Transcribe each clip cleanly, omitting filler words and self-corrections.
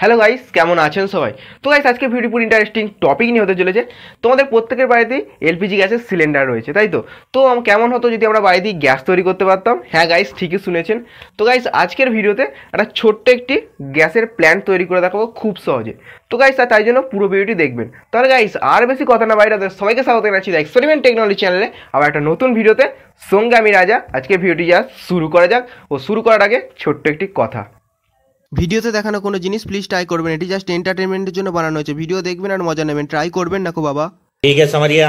Hello guys, কেমন আছেন সবাই? তো গাইস, আজকে ভিডিও পুরো ইন্টারেস্টিং টপিক নিয়ে হতে চলেছে। তোমাদের প্রত্যেকের বাড়িতেই এলপিজি গ্যাসের সিলিন্ডার রয়েছে, তাই তো? তো কেমন হতো যদি আমরা বাড়িতেই গ্যাস তৈরি করতে পারতাম? হ্যাঁ গাইস, ঠিকই শুনেছেন। তো গাইস, আজকের ভিডিওতে একটা ছোট্ট একটি গ্যাসের প্ল্যান্ট তৈরি করে দেখাবো খুব সহজে। তো গাইস, তাই জন্য পুরো ভিডিওটি দেখবেন। তাহলে গাইস, আর বেশি কথা না বাইরে সবাইকে স্বাগত জানাচ্ছি এক্সপেরিমেন্ট টেকনোলজি চ্যানেলে আবার একটা নতুন ভিডিওতে। সঙ্গে আমি রাজা। আজকে ভিডিওটি যা শুরু করা যাক, ও শুরু করার আগে ছোট্ট একটি কথা। ভিডিওতে দেখানো কোনো জিনিস প্লিজ ট্রাই করবেন, এটি জাস্ট এন্টারটেনমেন্টের জন্য বানানো হয়েছে। ভিডিও দেখবেন আর মজা নেবেন, ট্রাই করবেন না কো বাবা। ঠিক আছে समझिया।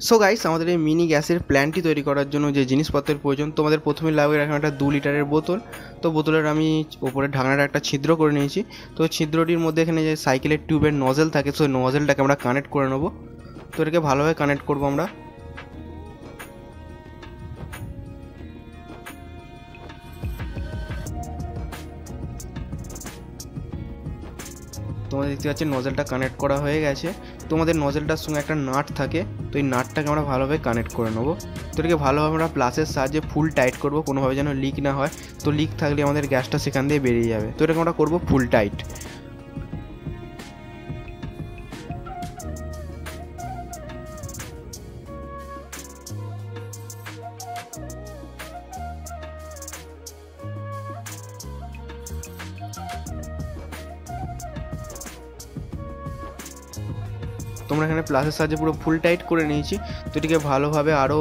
সো গাইস, আমাদের এই মিনি গ্যাসের প্ল্যান্টটি তৈরি করার জন্য যে জিনিসপত্রের প্রয়োজন, তোমাদের প্রথমে লাগবে এখানে একটা 2 লিটারের বোতল। তো বোতলের আমি ওপরে ঢাকনাটা একটা ছিদ্র করে নিয়েছি। তো ছিদ্রটির মধ্যে এখানে যে সাইকেলের টিউবের নজেল থাকে, সেই নজেলটাকে আমরা কানেক্ট করে নেবো। তো এটাকে ভালোভাবে কানেক্ট করবো আমরা। তোমরা দেখতে পাচ্ছ নজেলটা কানেক্ট করা হয়ে গেছে। তোমাদের নজেলটার সঙ্গে একটা নাট থাকে, তো এই নাটটাকে আমরা ভালোভাবে কানেক্ট করে নেবো। তো এটাকে ভালোভাবে আমরা প্লাসের সাহায্যে ফুল টাইট করবো, কোনোভাবে যেন লিক না হয়। তো লিক থাকলে আমাদের গ্যাসটা সেখান দিয়ে বেরিয়ে যাবে। তো এটাকে আমরা করবো ফুল টাইট। তোমরা এখানে প্লাসের সাহায্যে পুরো ফুল টাইট করে নিয়েছি। তো এটিকে ভালোভাবে আরও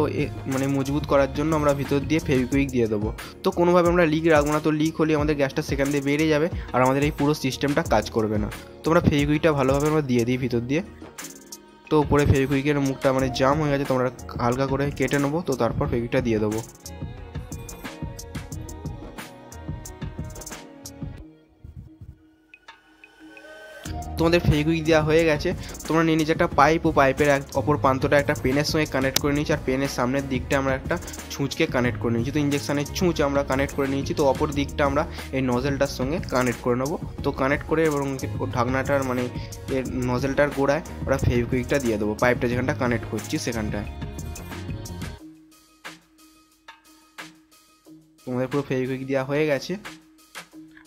মজবুত করার জন্য আমরা ভিতর দিয়ে ফেভিকুইক দিয়ে দেবো। তো কোনোভাবে আমরা লিক রাখবো না, তো লিক হলে আমাদের গ্যাসটা সেখান দিয়ে বেরিয়ে যাবে আর আমাদের এই পুরো সিস্টেমটা কাজ করবে না। তোমরা ফেভিকুইকটা ভালোভাবে আমরা দিয়ে দিই ভিতর দিয়ে। তো উপরে ফেভিকুইকের মুখটা জাম হয়ে গেছে, তোমরা হালকা করে কেটে নেবো। তো তারপর ফেভিকুইকটা দিয়ে দেবো। তোমাদের ফেভিকুইক দেওয়া হয়ে গেছে। তোমরা নিয়ে নিচ্ছি একটা পাইপ, ও পাইপের অপর প্রান্তটা একটা পেনের সঙ্গে কানেক্ট করে নিয়েছি, আর পেনের সামনের দিকটা আমরা একটা ছুঁচকে কানেক্ট করে নিয়েছি। তো ইঞ্জেকশনের ছুঁচ আমরা কানেক্ট করে নিয়েছি। তো অপর দিকটা আমরা এই নজেলটার সঙ্গে কানেক্ট করে নেবো। তো কানেক্ট করে এবং ঢাকনাটার এর নজেলটার গোড়ায় আমরা ফেভিকুইকটা দিয়ে দেবো, পাইপটা যেখানটা কানেক্ট করছি সেখানটায়। তোমাদের পুরো ফেভিকুইক দেওয়া হয়ে গেছে।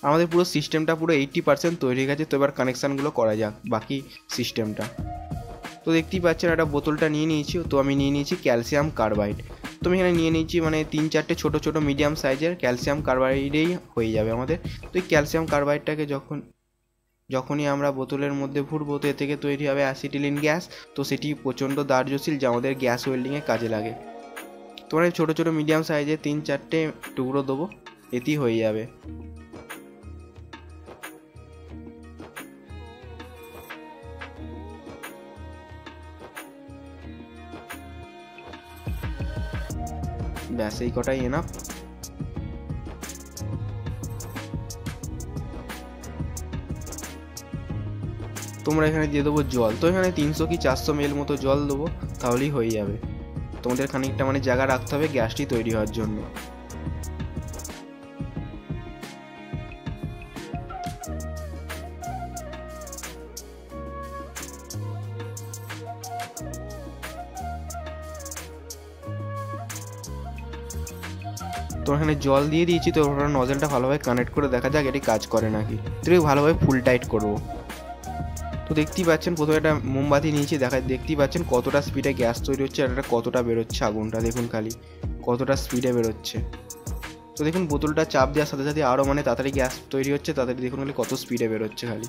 আমাদের পুরো সিস্টেমটা পুরো 80% তৈরি হয়ে গেছে। তো এবার কানেকশানগুলো করা যাক বাকি সিস্টেমটা। তো দেখতেই পাচ্ছেন একটা বোতলটা নিয়ে নিয়েছি। তো আমি নিয়ে নিয়েছি ক্যালসিয়াম কার্বাইড। তো আমি এখানে নিয়ে নিয়েছি 3-4টে ছোটো ছোটো মিডিয়াম সাইজের ক্যালসিয়াম কার্বাইডেই হয়ে যাবে আমাদের। তো এই ক্যালসিয়াম কার্বাইডটাকে যখনই আমরা বোতলের মধ্যে ভরবো, তো এ থেকে তৈরি হবে অ্যাসিটিলিন গ্যাস। তো সেটি প্রচণ্ড দাহ্যশীল, যা আমাদের গ্যাস ওয়েল্ডিংয়ে কাজে লাগে। তোমরা ছোটো ছোটো মিডিয়াম সাইজের 3-4টে টুকরো দেবো, এতেই হয়ে যাবে। ব্যাস, এই কটাই এনাফ। তোমরা এখানে দিয়ে দেবো জল। তো এখানে 300 কি 400 ml মতো জল দেবো, তাহলেই হয়ে যাবে। তোমাদের খানিকটা জায়গা রাখতে হবে গ্যাসটি তৈরি হওয়ার জন্য। তো এখানে জল দিয়ে দিয়েছি। তো ওটা নজেলটা ভালোভাবে কানেক্ট করে দেখা যাক এটি কাজ করে নাকি। তো ভালোভাবে ফুল টাইট করবো। তো দেখতেই পাচ্ছেন প্রথমে একটা মোমবাতি নিয়েছি, দেখতেই পাচ্ছেন কতটা স্পিডে গ্যাস তৈরি হচ্ছে আর এটা কতটা বেরোচ্ছে আগুনটা। দেখুন খালি কতটা স্পিডে বেরোচ্ছে। তো দেখুন বোতলটা চাপ দেওয়ার সাথে সাথে আরও তাড়াতাড়ি গ্যাস তৈরি হচ্ছে, তাড়াতাড়ি দেখুন খালি কত স্পিডে বেরোচ্ছে খালি।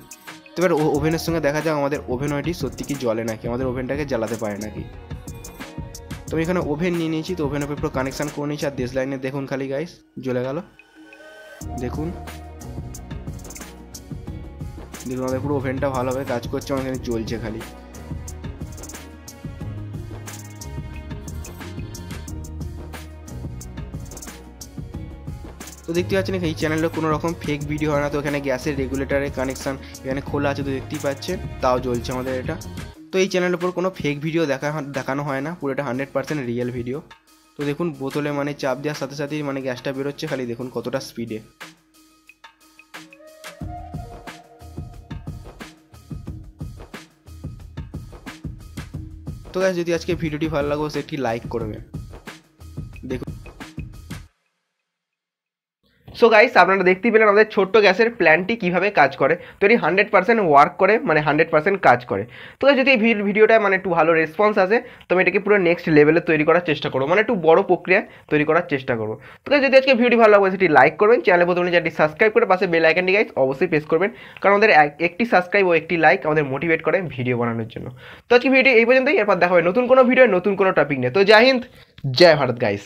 তো এবার ওভেনের সঙ্গে দেখা যাক আমাদের ওভেন ওইটি সত্যি কি জ্বলে নাকি, আমাদের ওভেনটাকে জ্বালাতে পারে নাকি। তো আমি এখানে ওভেন নিয়ে নিয়েছি। তো ওভেনের উপর পুরো কানেকশান করে নিয়েছি। আর দেশ লাইনে দেখুন খালি গাইস জ্বলে গেল। দেখুন আমাদের পুরো ওভেনটা ভালোভাবে কাজ করছে, আমার এখানে জ্বলছে খালি। তো দেখতে পাচ্ছেন এই চ্যানেলে কোনো রকম ফেক ভিডিও হয় না। তো এখানে গ্যাসের রেগুলেটরের কানেকশান এখানে খোলা আছে, তো দেখতেই পাচ্ছেন, তাও জ্বলছে আমাদের এটা। তো এই চ্যানেলের উপর কোনো ফেক ভিডিও দেখানো হয় না, পুরোটা 100% রিয়েল ভিডিও। তো দেখুন বোতলে চাপ দেওয়ার সাথে সাথেই গ্যাসটা বেরোচ্ছে, খালি দেখুন কতটা স্পিডে। তো গাইস, যদি আজকে ভিডিওটি ভালো লাগে সেটি লাইক করবেন। দেখুন সো গাইস আপনারা দেখতেই পেলেন আমাদের ছোট্ট গ্যাসের প্ল্যানটি কীভাবে কাজ করে। তো এটি 100% ওয়ার্ক করে, মানে 100% কাজ করে। তো যদি এই ভিডিওটা মানে একটু ভালো রেসপন্স আসে তো আমি এটাকে পুরো নেক্সট লেভেলে তৈরি করার চেষ্টা করবো, মানে একটু বড় প্রক্রিয়া তৈরি করার চেষ্টা করবো। তো যদি আজকে ভিডিওটি ভালো লাগে সেটি লাইক করবেন, চ্যানেলে প্রথমে চ্যানেলটি সাবস্ক্রাইব করে পাশে বেল আইকনটি গাইস অবশ্যই প্রেস করবেন, কারণ আমাদের একটি সাবস্ক্রাইব ও একটি লাইক আমাদের মোটিভেট করে ভিডিও বানানোর জন্য। তো আজকে ভিডিওটি এই পর্যন্তই, এরপর দেখা হবে নতুন কোনো ভিডিও নতুন কোনো টপিক নিয়ে। তো জয় হিন্দ, জয় ভারত গাইস।